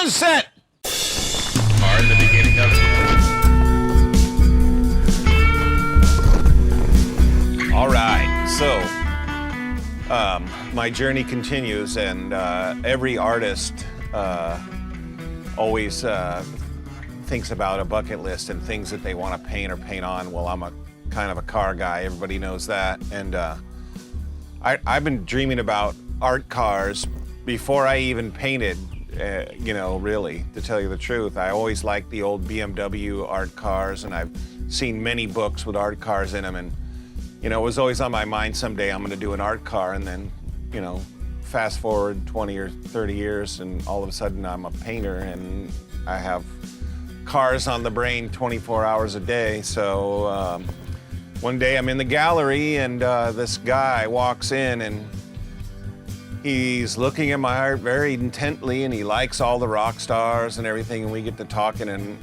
is set. Are in the beginning of it. All right, so my journey continues, and every artist always thinks about a bucket list and things that they want to paint or paint on. Well, I'm a kind of a car guy. Everybody knows that, and I've been dreaming about art cars before I even painted. You know, really, to tell you the truth, I always liked the old BMW art cars, and I've seen many books with art cars in them, and you know, it was always on my mind someday I'm going to do an art car. And then, you know, fast forward 20 or 30 years, and all of a sudden I'm a painter, and I have cars on the brain 24 hours a day. So one day I'm in the gallery, and this guy walks in, and he's looking at my art very intently, and he likes all the rock stars and everything, and we get to talking, and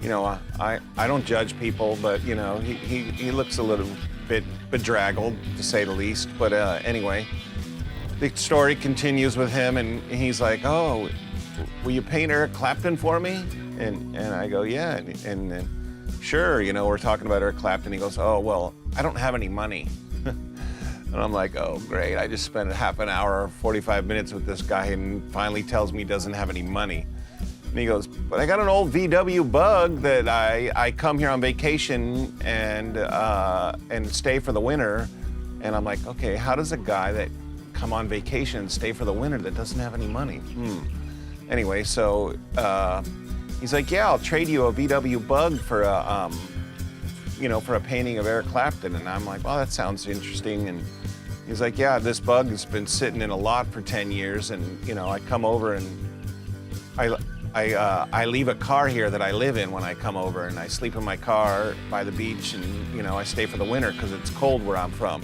you know, I don't judge people, but you know, he looks a little bit bedraggled, to say the least. But anyway, the story continues with him, and he's like, "Oh, will you paint Eric Clapton for me?" And I go, "Yeah," and sure, you know, we're talking about Eric Clapton. He goes, "Oh, well, I don't have any money." And I'm like, oh, great. I just spent half an hour, 45 minutes with this guy, and finally tells me he doesn't have any money. And he goes, but I got an old VW Bug that I come here on vacation and stay for the winter. And I'm like, okay, how does a guy that come on vacation and stay for the winter that doesn't have any money? Anyway, so he's like, yeah, I'll trade you a VW Bug for a, you know, for a painting of Eric Clapton. And I'm like, well, that sounds interesting. And he's like, yeah, this Bug has been sitting in a lot for 10 years. And, you know, I come over and I leave a car here that I live in when I come over, and I sleep in my car by the beach, and, you know, I stay for the winter because it's cold where I'm from.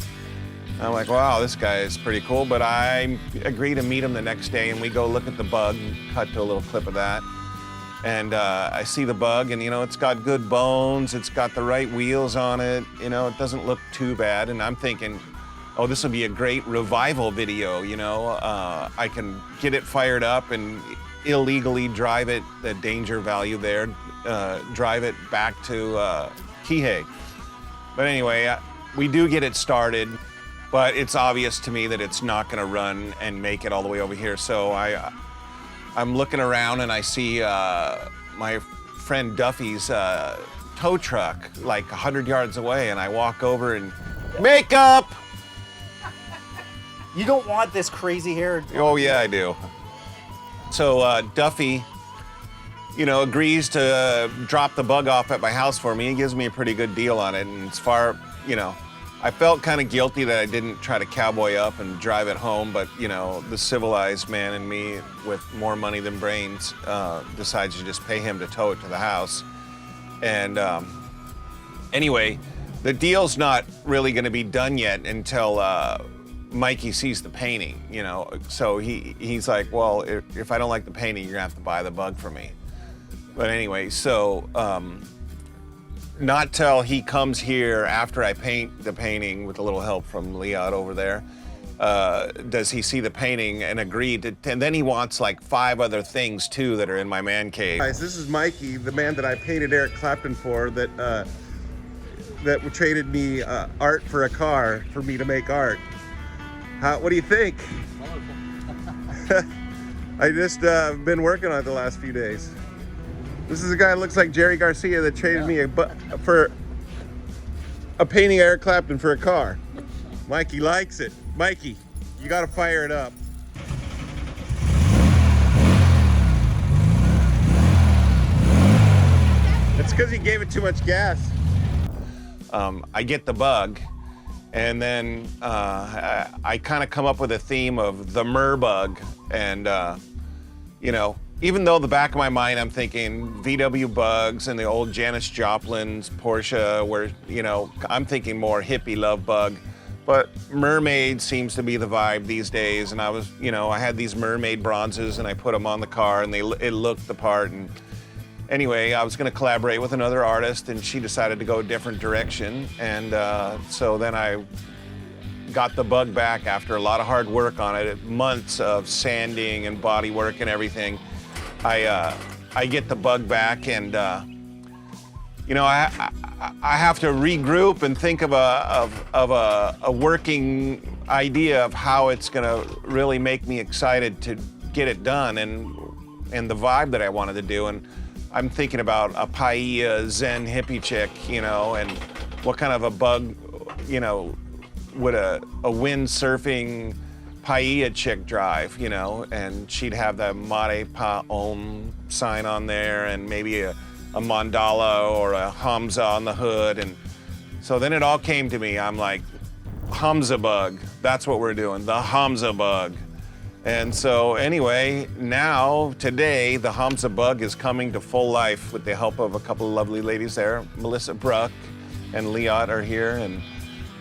And I'm like, wow, this guy is pretty cool. But I agree to meet him the next day, and we go look at the Bug, and cut to a little clip of that. And I see the Bug, and, you know, it's got good bones. It's got the right wheels on it. You know, it doesn't look too bad. And I'm thinking, oh, this will be a great revival video, you know. I can get it fired up and illegally drive it, the danger value there, drive it back to Kihei. But anyway, we do get it started, but it's obvious to me that it's not going to run and make it all the way over here. So I'm looking around, and I see my friend Duffy's tow truck like 100 yards away, and I walk over and, makeup! You don't want this crazy hair. Oh yeah, I do. So Duffy, you know, agrees to drop the Bug off at my house for me. He gives me a pretty good deal on it, and as far, you know, I felt kind of guilty that I didn't try to cowboy up and drive it home, but, you know, the civilized man in me with more money than brains decides to just pay him to tow it to the house. And anyway, the deal's not really going to be done yet until Mikey sees the painting, you know. So he's like, well, if I don't like the painting, you're going to have to buy the Bug for me. But anyway, so not till he comes here after I paint the painting with a little help from Leod over there, does he see the painting and agree to, and then he wants like 5 other things too that are in my man cave. Guys, this is Mikey, the man that I painted Eric Clapton for, that traded me art for a car for me to make art. What do you think? I just been working on it the last few days. This is a guy that looks like Jerry Garcia that traded me for a painting Eric Clapton for a car. Mikey likes it. Mikey, you gotta fire it up. It's because he gave it too much gas. I get the Bug, and then I kind of come up with a theme of the Bug, and you know, even though the back of my mind I'm thinking VW Bugs and the old Janis Joplin's Porsche, where, you know, I'm thinking more hippie love Bug, but mermaid seems to be the vibe these days. And I was, you know, I had these mermaid bronzes, and I put them on the car, and it looked the part. And anyway, I was going to collaborate with another artist, and she decided to go a different direction. And so then I got the Bug back after a lot of hard work on it, months of sanding and body work and everything. I get the bug back, and you know, I have to regroup and think of a working idea of how it's gonna really make me excited to get it done, and the vibe that I wanted to do. And I'm thinking about a paella Zen hippie chick, you know, and what kind of a bug, you know, would a windsurfing paella chick drive, you know, and she'd have the Mare Pa Om sign on there, and maybe a mandala or a Hamsa on the hood. And so then it all came to me. I'm like, Hamsa bug, that's what we're doing, the Hamsa bug. And so anyway, now, today, the Hamsa bug is coming to full life with the help of a couple of lovely ladies there. Melissa Bruck and Liat are here, and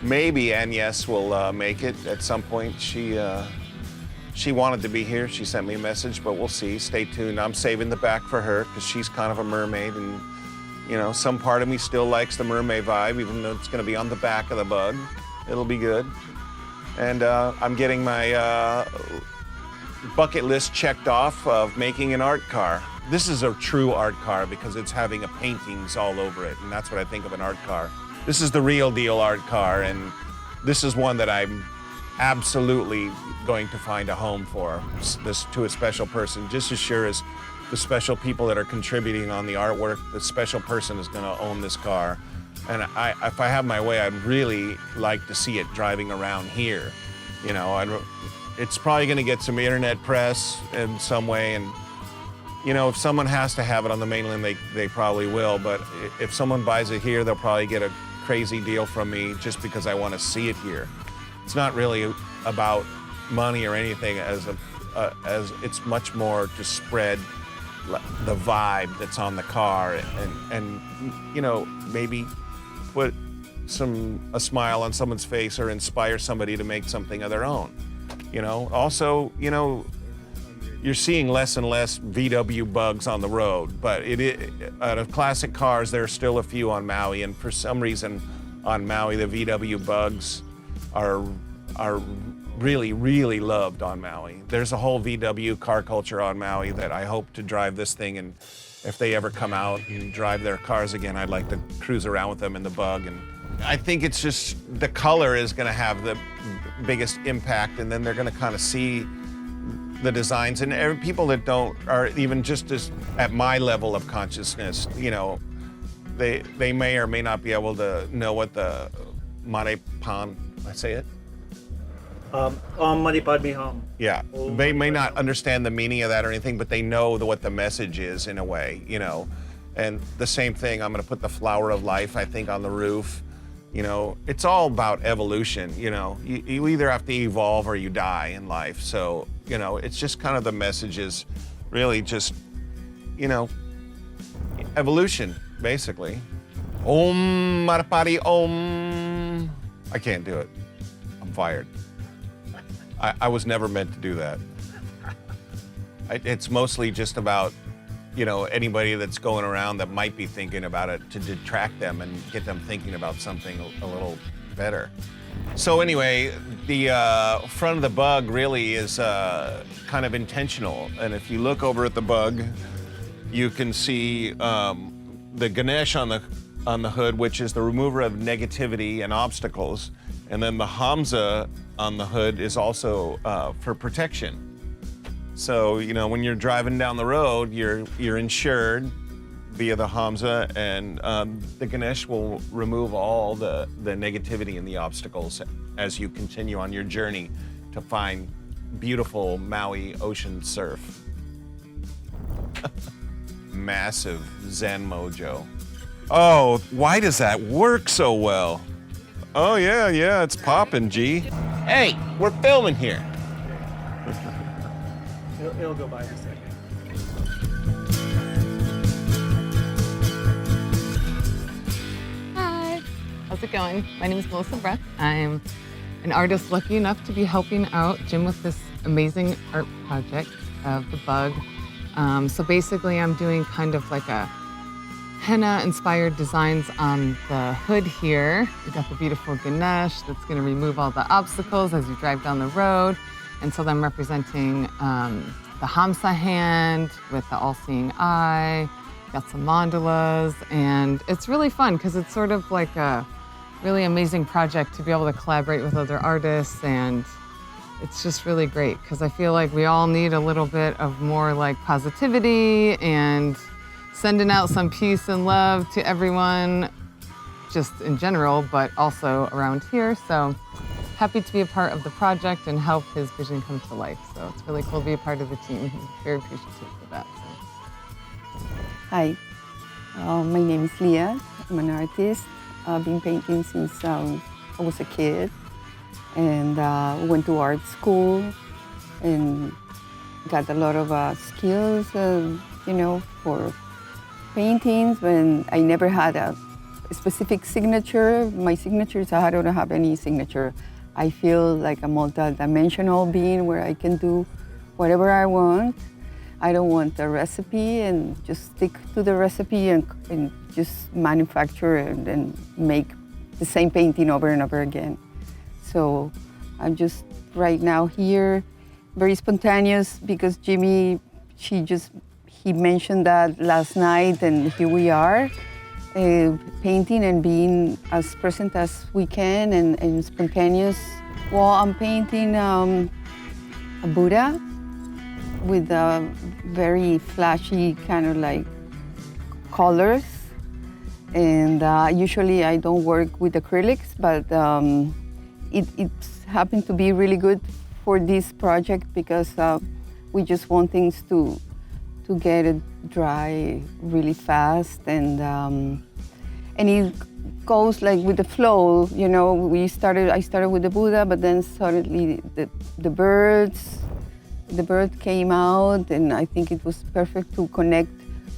maybe Agnes will make it at some point. She wanted to be here. She sent me a message, but we'll see. Stay tuned. I'm saving the back for her because she's kind of a mermaid, and you know, some part of me still likes the mermaid vibe, even though it's going to be on the back of the bug. It'll be good. And I'm getting my bucket list checked off of making an art car. This is a true art car because it's having paintings all over it, and that's what I think of an art car. This is the real deal art car, and this is one that I'm absolutely going to find a home for, this to a special person, just as sure as the special people that are contributing on the artwork. The special person is going to own this car, and if I have my way, I'd really like to see it driving around here. You know, it's probably going to get some internet press in some way, and you know, if someone has to have it on the mainland, they probably will. But if someone buys it here, they'll probably get a crazy deal from me just because I want to see it here. It's not really about money or anything, as it's much more to spread the vibe that's on the car, and you know, maybe put a smile on someone's face or inspire somebody to make something of their own. You know, also, you know, you're seeing less and less VW bugs on the road, but out of classic cars, there are still a few on Maui, and for some reason on Maui, the VW bugs are really, really loved on Maui. There's a whole VW car culture on Maui that I hope to drive this thing, and if they ever come out and drive their cars again, I'd like to cruise around with them in the bug. And I think it's just the color is gonna have the biggest impact, and then they're gonna kind of see the designs, and people that are even just as at my level of consciousness, you know, they may or may not be able to know what the Maripan, I say it? Mani Padme Hum. Yeah, they may not understand the meaning of that or anything, but they know what the message is in a way, you know. And the same thing, I'm gonna put the flower of life, I think, on the roof. You know, it's all about evolution, you know. You either have to evolve or you die in life. So, you know, it's just kind of the message is really just, you know, evolution, basically. Om Marpari Om. I can't do it. I'm fired. I was never meant to do that. It's mostly just about, you know, anybody that's going around that might be thinking about it, to detract them and get them thinking about something a little better. So anyway, the front of the bug really is kind of intentional. And if you look over at the bug, you can see the Ganesh on the hood, which is the remover of negativity and obstacles. And then the Hamsa on the hood is also for protection. So, you know, when you're driving down the road, you're insured via the Hamsa, and the Ganesh will remove all the negativity and the obstacles as you continue on your journey to find beautiful Maui ocean surf. Massive Zen mojo. Oh, why does that work so well? Oh, yeah, it's popping, G. Hey, we're filming here. It'll go by in a second. Hi, how's it going? My name is Melissa Bruck. I'm an artist lucky enough to be helping out Jim with this amazing art project of the bug. So basically I'm doing kind of like a henna-inspired designs on the hood here. We got the beautiful Ganesh that's gonna remove all the obstacles as you drive down the road. And so I'm representing the Hamsa hand with the all-seeing eye, got some mandalas, and it's really fun because it's sort of like a really amazing project to be able to collaborate with other artists, and it's just really great because I feel like we all need a little bit of more like positivity and sending out some peace and love to everyone just in general, but also around here. So happy to be a part of the project and help his vision come to life. So it's really cool to be a part of the team. I'm very appreciative for that. So. Hi, my name is Leah. I'm an artist. I've been painting since I was a kid, and went to art school and got a lot of skills, for paintings. When I never had a specific signature. My signature is I don't have any signature. I feel like a multi-dimensional being where I can do whatever I want. I don't want a recipe and just stick to the recipe and just manufacture and make the same painting over and over again. So I'm just right now here, very spontaneous because Jimmy, he mentioned that last night, and here we are. Painting and being as present as we can and spontaneous. Well, I'm painting a Buddha with very flashy kind of like colors. And usually I don't work with acrylics, but it's happened to be really good for this project because we just want things to get it dry really fast, and it goes like with the flow. You know, I started with the Buddha, but then suddenly the bird came out, and I think it was perfect to connect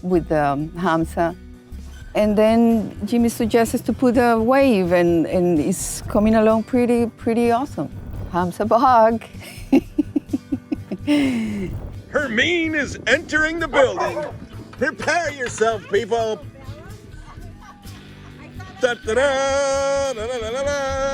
with the Hamsa. And then Jimmy suggested to put a wave, and it's coming along pretty awesome. Hamsa Bahag. Hermine is entering the building. Prepare yourself, people. Da, da, da, da, da, da, da.